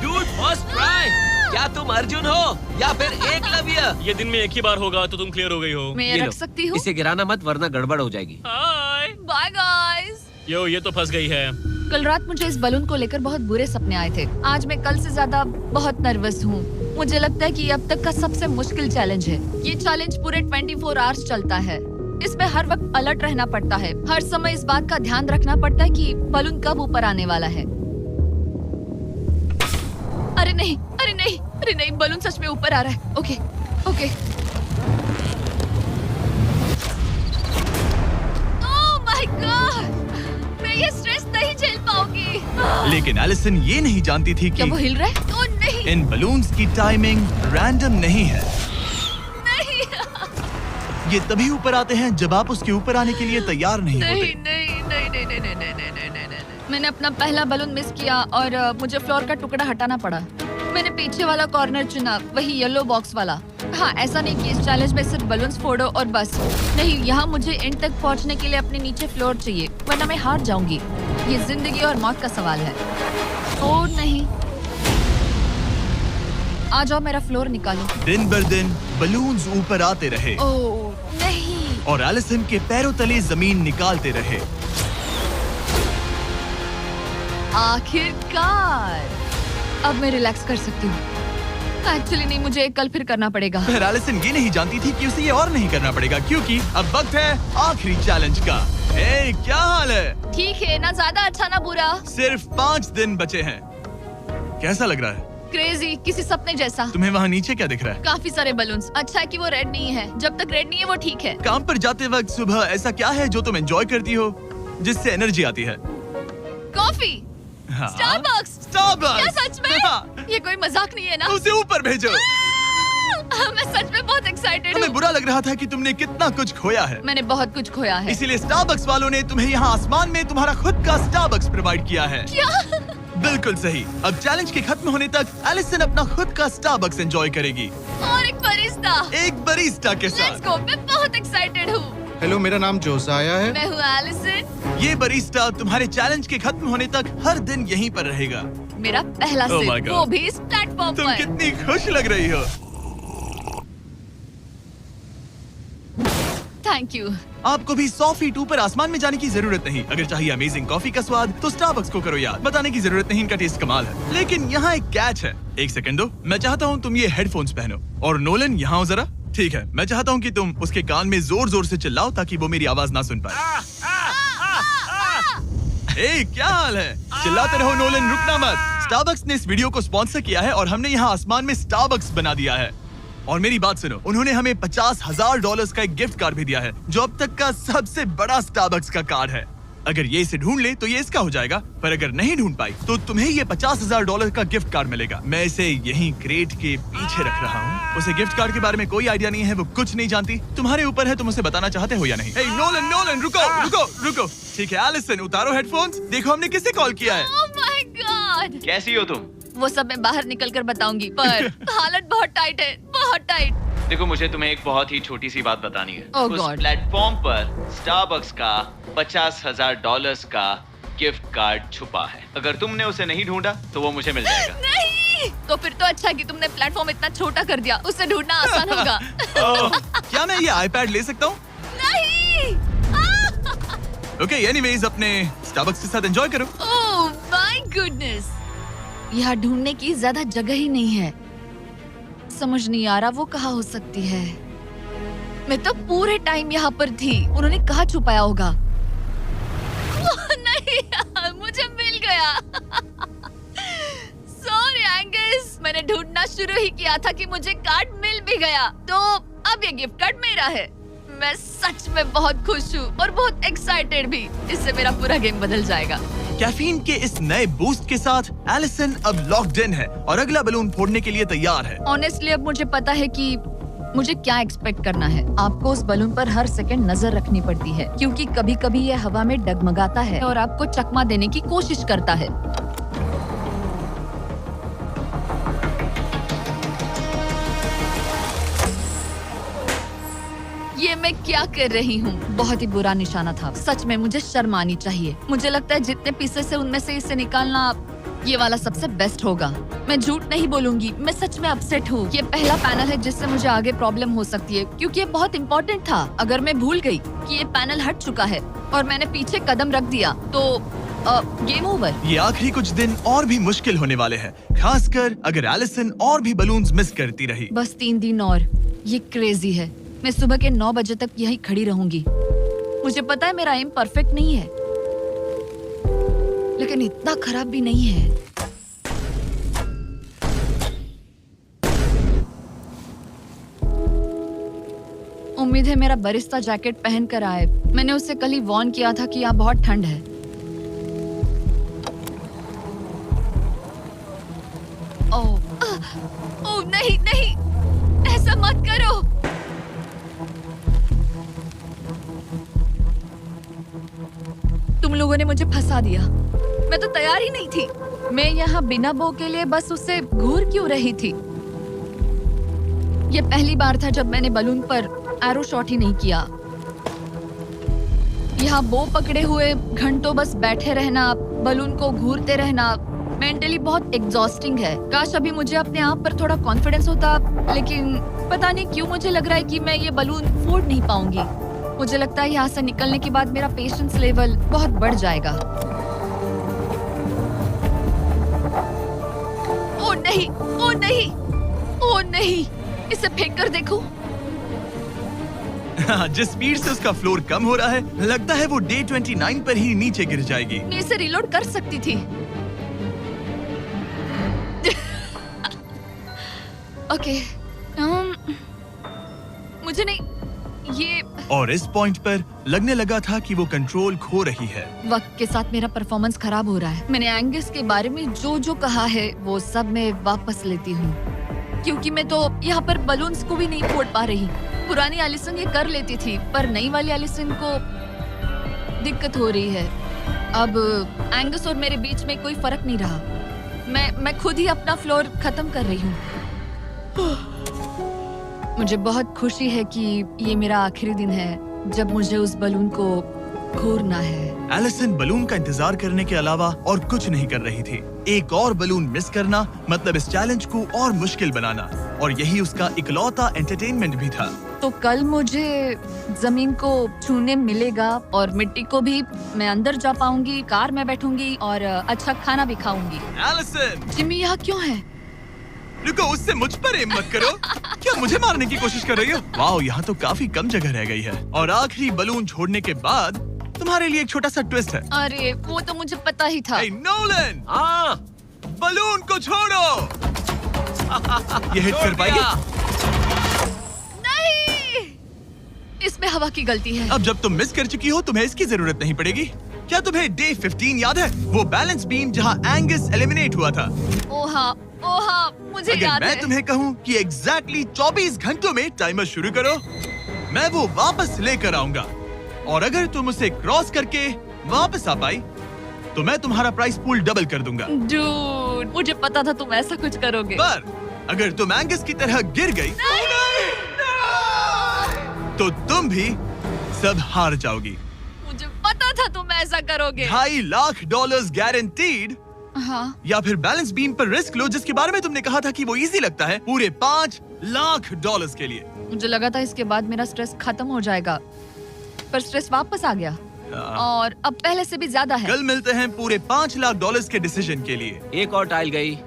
Dude, first try. क्या तुम अर्जुन हो या फिर एकलव्य? ये दिन में एक ही बार होगा तो तुम क्लियर हो गई हो। मैं ये ये लो। रख सकती हूँ? इसे गिराना मत वरना गड़बड़ हो जाएगी। हाय। Bye guys. यो, ये तो फंस गई है। कल रात मुझे इस बलून को लेकर बहुत बुरे सपने आए थे। आज मैं कल से ज्यादा बहुत नर्वस हूँ। मुझे लगता है कि ये अब तक का सबसे मुश्किल चैलेंज है। ये चैलेंज पूरे 24 आवर्स चलता है। इसमें हर वक्त अलर्ट रहना पड़ता है। हर समय इस बात का ध्यान रखना पड़ता है कि बलून कब ऊपर आने वाला है। अरे नहीं, अरे नहीं, अरे नहीं, बलून सच में ऊपर आ रहा है। Okay, okay. Oh my God, मैं ये स्ट्रेस नहीं झेल पाऊंगी। लेकिन एलिसन ये नहीं जानती थी क्या कि वो हिल रहा है? ओह नहीं, इन बलून्स की टाइमिंग रैंडम नहीं है। नहीं, ये तभी ऊपर आते हैं जब आप उसके ऊपर आने के लिए तैयार नहीं नहीं, होते। नहीं, नहीं, नहीं, नहीं, नहीं, नहीं, नहीं, नहीं, नहीं, नहीं। मैंने अपना पहला बलून मिस किया और मुझे फ्लोर का टुकड़ा हटाना पड़ा। मैंने पीछे वाला कॉर्नर चुना, वही येलो बॉक्स वाला। हाँ, ऐसा नहीं कि इस चैलेंज में सिर्फ बलून्स फोड़ो और बस। नहीं, यहाँ मुझे एंड तक पहुँचने के लिए अपने नीचे फ्लोर चाहिए, वरना मैं हार जाऊंगी। ये जिंदगी और मौत का सवाल है। ओ नहीं, आ जाओ, मेरा फ्लोर निकालो। दिन बर दिन बलून्स ऊपर आते रहे ओ नहीं, और एलिसन के पैरों तले जमीन निकालते रहे। आखिरकार अब मैं रिलैक्स कर सकती हूँ। एक्चुअली नहीं, मुझे कल फिर करना पड़ेगा। फिर एलिसन ये नहीं जानती थी कि उसे ये और नहीं करना पड़ेगा, क्योंकि अब वक्त है आखिरी चैलेंज का। ए, क्या हाल है? ठीक है, ना ज्यादा अच्छा ना बुरा। सिर्फ 5 दिन बचे हैं। कैसा लग रहा है? क्रेजी, किसी सपने जैसा। तुम्हें वहाँ नीचे क्या दिख रहा है? काफी सारे बलून्स। अच्छा है कि वो रेड नहीं है। जब तक रेड नहीं है वो ठीक है। काम पर जाते वक्त सुबह ऐसा क्या है जो तुम एंजॉय करती हो, जिससे एनर्जी आती है? कॉफी। हाँ? स्टारबक्स। स्टारबक्स। क्या सच में? ये कोई मजाक नहीं है ना? उसे ऊपर भेजो। मैं सच में बहुत एक्साइटेड हमें हूँ। बुरा लग रहा था कि तुमने कितना कुछ खोया है। मैंने बहुत कुछ खोया है। इसीलिए स्टारबक्स वालों ने तुम्हें यहाँ आसमान में तुम्हारा खुद का स्टारबक्स प्रोवाइड किया है। क्या? बिल्कुल सही। अब चैलेंज के खत्म होने तक एलिसन अपना खुद का स्टारबक्स एंजॉय करेगी, और एक बरिस्ता। एक बरिस्टा के लेट्स साथ। गो, मैं बहुत एक्साइटेड हूँ। हेलो, मेरा नाम जोसाया है। मैं हूँ एलिसन। ये बरिस्टा तुम्हारे चैलेंज के खत्म होने तक हर दिन यहीं पर रहेगा। मेरा पहला Oh my सिप, God. वो भी इस प्लेटफॉर्म तुम पर। कितनी खुश लग रही हो। Thank you. आपको भी 100 फीट ऊपर आसमान में जाने की जरूरत नहीं। अगर चाहिए अमेजिंग कॉफी का स्वाद तो स्टारबक्स को करो याद। बताने की जरूरत नहीं, इनका टेस्ट कमाल है। लेकिन यहाँ एक कैच है। एक सेकंड दो, मैं चाहता हूँ तुम ये हेडफोन्स पहनो। और नोलन, यहाँ आओ जरा। ठीक है, मैं चाहता हूँ कि तुम उसके कान में जोर जोर से चिल्लाओ ताकि वो मेरी आवाज ना सुन पाए। ए, क्या हाल है? चिल्लाते रहो नोलन, रुकना मत। स्टारबक्स ने इस वीडियो को स्पॉन्सर किया है और हमने यहाँ आसमान में स्टारबक्स बना दिया है। और मेरी बात सुनो, उन्होंने हमें $50,000 का एक गिफ्ट कार्ड भी दिया है, जो अब तक का सबसे बड़ा स्टारबक्स का कार्ड है। अगर ये इसे ढूंढ ले तो ये इसका हो जाएगा, पर अगर नहीं ढूंढ पाई तो तुम्हें ये $50,000 का गिफ्ट कार्ड मिलेगा। मैं इसे यहीं क्रेट के पीछे रख रहा हूँ। उसे गिफ्ट कार्ड के बारे में कोई आइडिया नहीं है, वो कुछ नहीं जानती। तुम्हारे ऊपर है, तुम उसे बताना चाहते हो या नहीं। हे नोलन, नोलन, रुको रुको रुको। ठीक है एलिसन, उतारो हेडफोन्स। देखो हमने किसे कॉल किया है। Oh my God. कैसी हो तुम? वो सब मैं बाहर निकल कर बताऊंगी, पर हालत बहुत टाइट है, बहुत टाइट। देखो, मुझे तुम्हें एक बहुत ही छोटी सी बात बतानी है। Oh उस God. प्लेटफॉर्म पर स्टारबक्स का $50,000 का गिफ्ट कार्ड छुपा है। अगर तुमने उसे नहीं ढूंढा तो वो मुझे मिल जाएगा। नहीं, तो फिर तो अच्छा कि तुमने प्लेटफॉर्म इतना छोटा कर दिया, उसे ढूंढना आसान होगा। क्या मैं ये आईपैड ले सकता हूँ? नहीं। ओके, एनीवेज अपने स्टारबक्स के साथ एंजॉय करो। ओह माय गुडनेस, यहाँ ढूंढने की ज्यादा जगह ही नहीं है। समझ नहीं आ रहा वो कहाँ हो सकती है। मैं तो पूरे टाइम यहाँ पर थी, उन्होंने कहाँ छुपाया होगा। ओह, नहीं, मुझे मिल गया। सॉरी एंगस, मैंने ढूंढना शुरू ही किया था कि मुझे कार्ड मिल भी गया, तो अब ये गिफ्ट कार्ड मेरा है। मैं सच में बहुत खुश हूँ और बहुत एक्साइटेड भी। इससे मेरा पूरा गेम बदल जाएगा। कैफीन के इस नए बूस्ट के साथ एलिसन अब लॉक्ड इन है और अगला बलून फोड़ने के लिए तैयार है। ऑनेस्टली अब मुझे पता है कि मुझे क्या एक्सपेक्ट करना है। आपको उस बलून पर हर सेकंड नजर रखनी पड़ती है, क्योंकि कभी-कभी यह हवा में डगमगाता है और आपको चकमा देने की कोशिश करता है। ये मैं क्या कर रही हूँ? बहुत ही बुरा निशाना था। सच में मुझे शर्म आनी चाहिए। मुझे लगता है जितने पीसेस है उनमें से इसे निकालना ये वाला सबसे बेस्ट होगा। मैं झूठ नहीं बोलूंगी, मैं सच में अपसेट हूँ। ये पहला पैनल है जिससे मुझे आगे प्रॉब्लम हो सकती है, क्योंकि ये बहुत इम्पोर्टेंट था। अगर मैं भूल गई कि ये पैनल हट चुका है और मैंने पीछे कदम रख दिया तो गेम ओवर। ये आखिरी कुछ दिन और भी मुश्किल होने वाले हैं, खासकर अगर एलिसन और भी बलून्स मिस करती रही। बस 3 दिन और। ये क्रेजी है। मैं सुबह के 9 बजे तक यहीं खड़ी रहूंगी। मुझे पता है मेरा एम परफेक्ट नहीं है, लेकिन इतना खराब भी नहीं है। उम्मीद है मेरा बरिस्ता जैकेट पहन कर आए। मैंने उससे कल ही वॉर्न किया था कि यहाँ बहुत ठंड है। ओह नहीं नहीं, ऐसा मत करो। तुम लोगों ने मुझे फंसा दिया। मैं तो तैयार ही नहीं थी। मैं यहाँ बिना बो के लिए बस उससे घूर क्यों रही थी? ये पहली बार था जब मैंने बलून पर एरो शॉट ही नहीं किया। यहाँ बो पकड़े हुए घंटों बस बैठे रहना, बलून को घूरते रहना, मेंटली बहुत एग्जॉस्टिंग है। काश अभी मुझे अपने आप पर थोड़ा कॉन्फिडेंस होता, लेकिन पता नहीं क्यों मुझे लग रहा है कि मैं ये बलून फोड़ नहीं पाऊंगी। मुझे लगता है यहाँ से निकलने के बाद मेरा पेशेंस लेवल बहुत बढ़ जाएगा। ओ नहीं, ओ नहीं, ओ नहीं, इसे फेंक कर देखो। जिस स्पीड से उसका फ्लोर कम हो रहा है, लगता है वो डे 29 पर ही नीचे गिर जाएगी। मैं इसे रिलोड कर सकती थी। ओके, मुझे नहीं ये। और इस पॉइंट पर लगने लगा था कि वो कंट्रोल खो रही है। वक्त के साथ मेरा परफॉर्मेंस खराब हो रहा है। मैंने एंगस के बारे में जो जो कहा है वो सब मैं वापस लेती हूँ, क्योंकि मैं तो यहाँ पर बलून्स को भी नहीं फोड़ पा रही। पुरानी एलिसन ये कर लेती थी, पर नई वाली एलिसन को दिक्कत हो रही है। अब एंगस और मेरे बीच में कोई फर्क नहीं रहा। मैं खुद ही अपना फ्लोर खत्म कर रही हूँ। मुझे बहुत खुशी है कि ये मेरा आखिरी दिन है जब मुझे उस बलून को घूरना है। एलिसन बलून का इंतजार करने के अलावा और कुछ नहीं कर रही थी। एक और बलून मिस करना मतलब इस चैलेंज को और मुश्किल बनाना, और यही उसका इकलौता एंटरटेनमेंट भी था। तो कल मुझे जमीन को छूने मिलेगा और मिट्टी को भी। मैं अंदर जा पाऊंगी, कार में बैठूंगी और अच्छा खाना भी खाऊंगी। एलिसन, जिमी यहाँ क्यों है? रुको, उससे मुझ पर एम मत करो। क्या मुझे मारने की कोशिश कर रही हो? वाओ, यहाँ तो काफी कम जगह रह गई है। और आखिरी बलून छोड़ने के बाद तुम्हारे लिए एक छोटा सा ट्विस्ट है। अरे वो तो मुझे पता ही था। हे नोलन, हाँ, बलून को छोड़ो। ये हिट कर पाएगी? नहीं, इसमें हवा की गलती है। अब जब तुम मिस कर चुकी हो, तुम्हें इसकी जरूरत नहीं पड़ेगी। क्या तुम्हें डे 15 याद है? वो बैलेंस बीम जहाँ एंगस एलिमिनेट हुआ था। ओ हाँ, मुझे अगर याद मैं है। तुम्हें कहूँ कि एग्जैक्टली 24 घंटों में टाइमर शुरू करो, मैं वो वापस लेकर आऊंगा। और अगर तुम उसे क्रॉस करके वापस आ पाई, तो मैं तुम्हारा प्राइस पूल डबल कर दूंगा। डूड, मुझे पता था तुम ऐसा कुछ करोगे। पर अगर तुम एंगस की तरह गिर गई, तो तुम भी सब हार जाओगी। मुझे पता था तुम ऐसा करोगे। $2.5 लाख गारंटीड। हाँ, या फिर बैलेंस बीम पर रिस्क लो, जिसके बारे में तुमने कहा था कि वो इजी लगता है, पूरे $5 लाख के लिए। मुझे लगा था इसके बाद मेरा स्ट्रेस खत्म हो जाएगा, पर स्ट्रेस वापस आ गया और अब पहले से भी ज्यादा है। कल मिलते हैं पूरे $5 लाख के डिसीजन के लिए। एक और टाइल गई।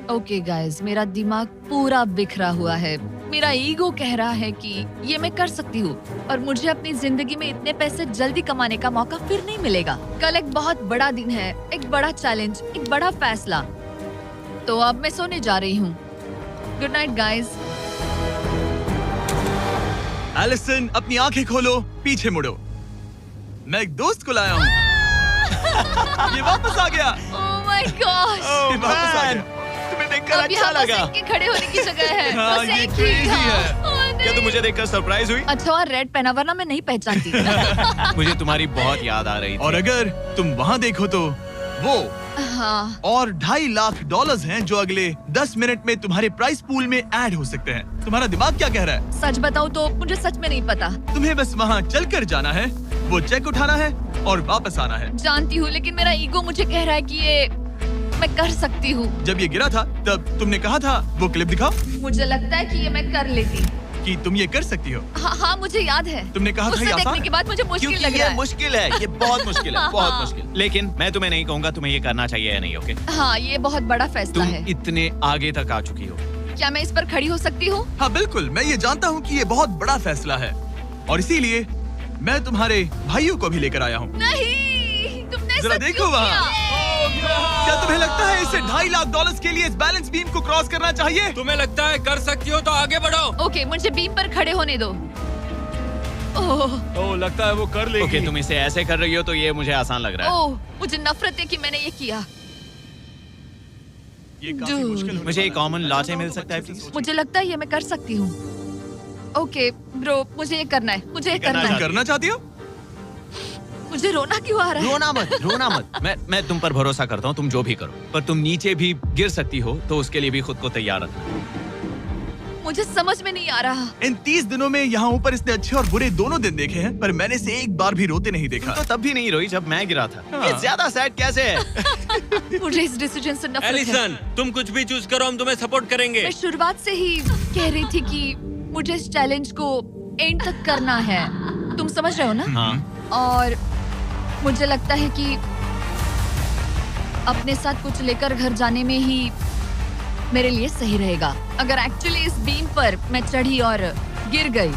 ओके गाइस, मेरा दिमाग पूरा बिखरा हुआ है। मेरा ईगो कह रहा है कि ये मैं कर सकती हूँ और मुझे अपनी जिंदगी में इतने पैसे जल्दी कमाने का मौका फिर नहीं मिलेगा। कल एक बहुत बड़ा दिन है, एक बड़ा चैलेंज, एक बड़ा फैसला। तो अब मैं सोने जा रही हूँ। Good night guys. एलिसन, अपनी आंखें खोलो, पीछे मुड़ो। मैं एक दोस्त को लाया हूँ। ये वापस आ गया। ओह माय गॉश। ये वापस आ गया। तुम्हें देखकर अब अच्छा यहाँ बस लगा। इनके खड़े होने की जगह है। हाँ, बस ये एक ही crazy था। है। ओह, नहीं। क्या तुम मुझे देखकर सरप्राइज हुई? अच्छा और रेड पहना, वरना मैं नहीं पहचानती। मुझे तुम्हारी बहुत याद आ रही थी। और अगर तुम वहाँ देखो तो वो हाँ, और $2.5 लाख हैं जो अगले 10 मिनट में तुम्हारे प्राइस पूल में ऐड हो सकते हैं। तुम्हारा दिमाग क्या कह रहा है? सच बताऊँ तो मुझे सच में नहीं पता। तुम्हें बस वहाँ चलकर जाना है, वो चेक उठाना है और वापस आना है। जानती हूँ, लेकिन मेरा ईगो मुझे कह रहा है कि ये मैं कर सकती हूँ। जब ये गिरा था तब तुमने कहा था, वो क्लिप दिखाओ, मुझे लगता है कि ये मैं कर लेती। कि तुम ये कर सकती हो। हाँ, मुझे याद है। तुमने कहा था उसे ये आसान देखने है। के बाद मुझे मुश्किल क्योंकि लग ये रहा है। मुश्किल है, ये बहुत मुश्किल है, बहुत मुश्किल। लेकिन मैं तुम्हें नहीं कहूंगा तुम्हें ये करना चाहिए या नहीं, ओके? हाँ, ये बहुत बड़ा फैसला तुम है। इतने आगे तक आ चुकी हो। क्या मैं इस पर खड़ी हो सकती हूँ? हाँ बिल्कुल, मैं ये जानता हूँ कि ये बहुत बड़ा फैसला है और इसीलिए मैं तुम्हारे भाइयों को भी लेकर आया हूँ। नहीं, तुमने जरा ऐसा देखो क्यों वहाँ। किया? क्या तुम्हें लगता है इसे $2.5 लाख के लिए इस बैलेंस बीम को क्रॉस करना चाहिए? तुम्हें लगता है कर सकती हो तो आगे बढ़ो। ओके, मुझे बीम पर खड़े होने दो। ओह, तो लगता है वो कर लेगी। ओके, तुम इसे ऐसे कर रही हो तो ये मुझे आसान लग रहा है। ओह, मुझे नफरत है कि मैंने ये किया। ये काफी Dude. मुश्किल होने मुझे एक वाला है। कॉमन लॉटे मिल सकता है प्लीज? मुझे लगता है ये मैं कर सकती हूँ। ओके ब्रो, मुझे ये करना है, मुझे ये करना तुम है। करना चाहती हो? मुझे रोना क्यों आ रहा है? रोना मत। मैं तुम पर भरोसा करता हूँ, तुम जो भी करो, पर तुम नीचे भी गिर सकती हो, तो उसके लिए भी खुद को तैयार रखना। मुझे समझ में नहीं आ रहा। इन 30 दिनों में यहाँ ऊपर इसने अच्छे और बुरे दोनों दिन देखे हैं, पर मैंने इसे एक बार भी रोते नहीं देखा। तो तब भी नहीं रोई जब मैं गिरा था। हाँ। ये ज्यादा सैड कैसे है? मुझे इस डिसीजन से नफरत है। एलिसन, तुम कुछ भी चूज करो, हम तुम्हें सपोर्ट करेंगे। मैं शुरुआत से ही कह रही थी कि मुझे इस चैलेंज को एंड तक करना है। तुम समझ रहे हो ना? हाँ। और मुझे लगता है कि अपने साथ कुछ लेकर घर जाने में ही मेरे लिए सही रहेगा। अगर एक्चुअली इस बीम पर मैं चढ़ी और गिर गई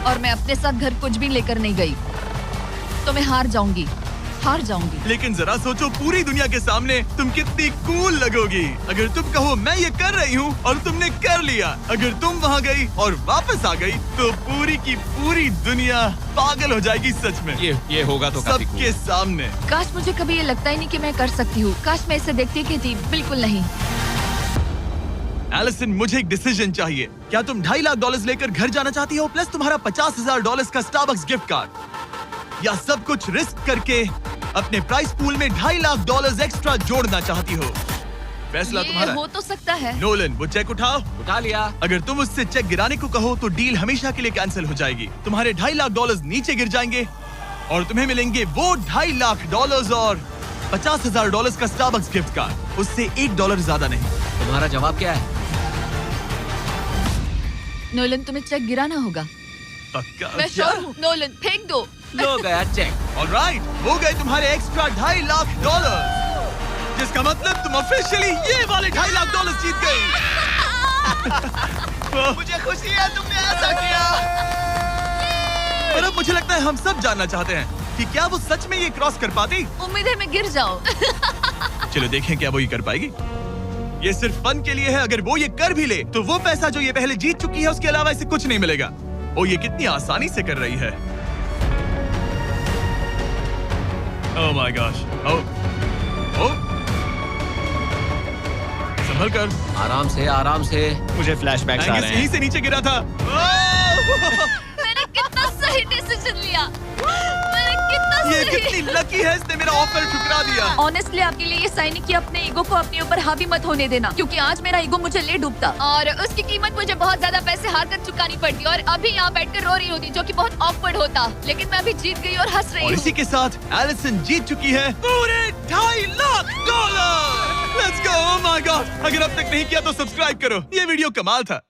और मैं अपने साथ घर कुछ भी लेकर नहीं गई, तो मैं हार जाऊंगी। लेकिन जरा सोचो, पूरी दुनिया के सामने तुम कितनी कूल लगोगी अगर तुम कहो मैं ये कर रही हूँ और तुमने कर लिया। अगर तुम वहाँ गई और वापस आ गई तो पूरी की पूरी दुनिया पागल हो जाएगी। सच में ये होगा तो काफी सबके सामने। काश मुझे कभी ये लगता ही नहीं कि मैं कर सकती हूँ। काश मैं इसे देखती कि थी। बिल्कुल नहीं। एलिसन, मुझे एक डिसीजन चाहिए। क्या तुम $2.5 लाख लेकर घर जाना चाहती हो, प्लस तुम्हारा $50,000 का स्टारबक्स गिफ्ट कार्ड, या सब कुछ रिस्क करके अपने प्राइस पूल में $2.5 लाख एक्स्ट्रा जोड़ना चाहती हो? फैसला ये तुम्हारा। हो तो सकता है। नोलन, वो चेक उठाओ। उठा लिया। अगर तुम उससे चेक गिराने को कहो तो डील हमेशा के लिए कैंसिल हो जाएगी। तुम्हारे $2.5 लाख नीचे गिर जाएंगे और तुम्हें मिलेंगे वो $2.5 लाख और $50,000 का स्टारबक्स गिफ्ट कार्ड। उससे $1 ज्यादा नहीं। तुम्हारा जवाब क्या है? नोलन, तुम्हें चेक गिराना होगा। पक्का? मैं श्योर हूँ। नोलन, फेंक दो। लो गया चेक। ऑलराइट, हो गए तुम्हारे एक्स्ट्रा $2.5 लाख, जिसका मतलब तुम ऑफिशियली ये वाले $2.5 लाख जीत गई। मुझे खुशी है तुमने ऐसा किया। पर अब मुझे लगता है हम सब जानना चाहते हैं कि क्या वो सच में ये क्रॉस कर पाती। उम्मीद है मैं गिर जाऊं। चलो देखें क्या वो ये कर पाएगी। ये सिर्फ फन के लिए है। अगर वो ये कर भी ले तो वो पैसा जो ये पहले जीत चुकी है उसके अलावा इसे कुछ नहीं मिलेगा। ओ, ये कितनी आसानी से कर रही है। Oh my gosh. ओ संभल कर। आराम से। मुझे फ्लैशबैक्स आ रहे यहीं हैं। से नीचे गिरा था। मैंने कितना सही डिसीजन लिया। ये कितनी लकी है, इसने मेरा ऑफर ठुकरा दिया। ऑनेस्टली आपके लिए ये साइन कि अपने ईगो को अपने ऊपर हावी मत होने देना, क्योंकि आज मेरा ईगो मुझे ले डूबता और उसकी कीमत मुझे बहुत ज्यादा पैसे हार कर चुकानी पड़ती और अभी यहाँ बैठकर रो रही होती, जो कि बहुत ऑकवर्ड होता। लेकिन मैं अभी जीत गई और हंस रही और हूँ। इसी के साथ एलिसन जीत चुकी है पूरे $2.5 lakh. Let's go. Oh my God, अगर अब तक नहीं किया तो सब्सक्राइब करो। ये वीडियो कमाल था।